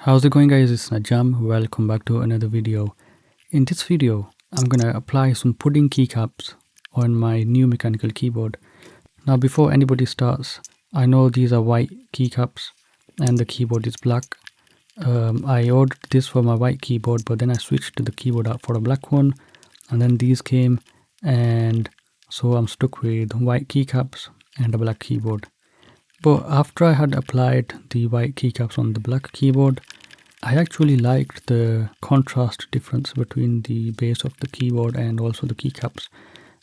How's it going, guys? It's Najam. Welcome back to another video. In this video, I'm gonna apply some pudding keycaps on my new mechanical keyboard. Now, before anybody starts, I know these are white keycaps and the keyboard is black. I ordered this for my white keyboard, but then I switched the keyboard out for a black one, and then these came, and so I'm stuck with white keycaps and a black keyboard. But after I had applied the white keycaps on the black keyboard, I actually liked the contrast difference between the base of the keyboard and also the keycaps.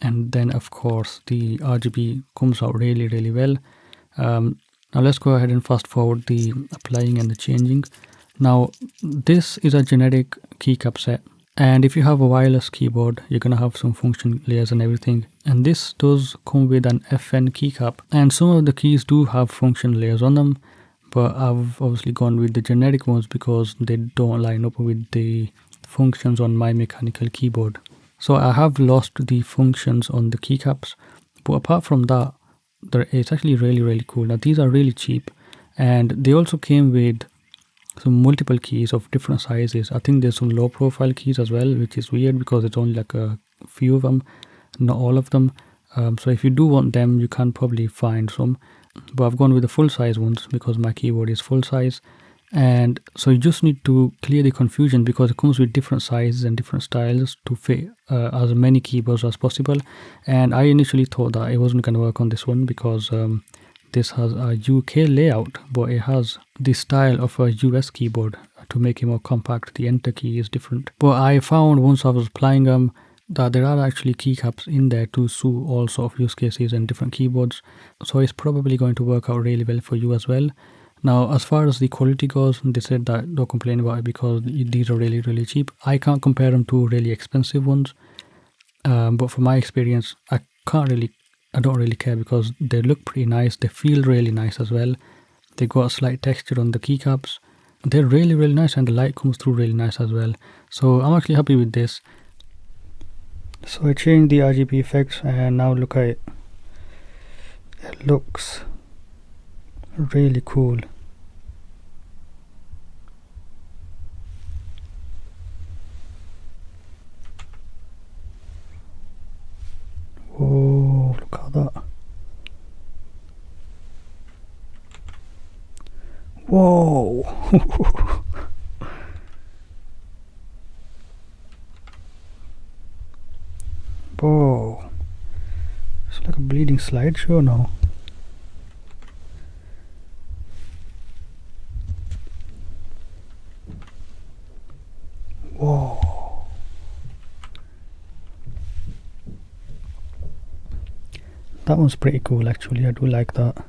And then of course the RGB comes out really well. Now let's go ahead and fast forward the applying and the changing. Now this is a generic keycap set, and if you have a wireless keyboard, you're gonna have some function layers and everything. And this does come with an FN keycap, and some of the keys do have function layers on them, but I've obviously gone with the generic ones because they don't line up with the functions on my mechanical keyboard. So I have lost the functions on the keycaps, but apart from that, it's actually really cool. Now these are really cheap, and they also came with some multiple keys of different sizes. I think there's some low profile keys as well, which is weird because it's only like a few of them, not all of them. So if you do want them, you can probably find some, but I've gone with the full size ones because my keyboard is full size. And so you just need to clear the confusion because it comes with different sizes and different styles to fit as many keyboards as possible. And I initially thought that it wasn't going to work on this one because this has a UK layout, but it has the style of a US keyboard to make it more compact. The enter key is different. But I found once I was applying them that there are actually keycaps in there to suit all sort of use cases and different keyboards. So it's probably going to work out really well for you as well. Now, as far as the quality goes, they said that don't complain about it because these are really cheap. I can't compare them to really expensive ones. But from my experience, I don't really care because they look pretty nice. They feel really nice as well. They got a slight texture on the keycaps. They're really nice, and the light comes through really nice as well. So I'm actually happy with this. So I changed the RGB effects, and now look at it. It looks really cool. Whoa, look at that. Whoa. Whoa. It's like a bleeding slideshow now. Whoa. That one's pretty cool actually. I do like that.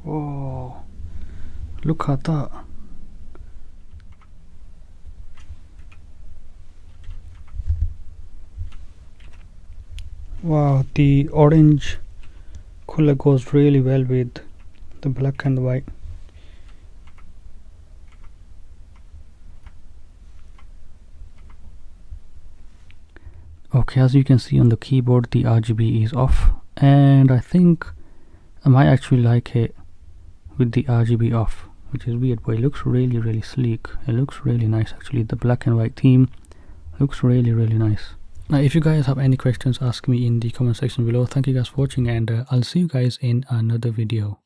Whoa, look at that. Wow, the orange color goes really well with the black and the white. Okay, as you can see on the keyboard, the RGB is off, and I think I might actually like it with the RGB off, which is weird, but it looks really sleek. It looks really nice actually. The black and white theme looks really nice. Now if you guys have any questions, ask me in the comment section below. Thank you guys for watching, and I'll see you guys in another video.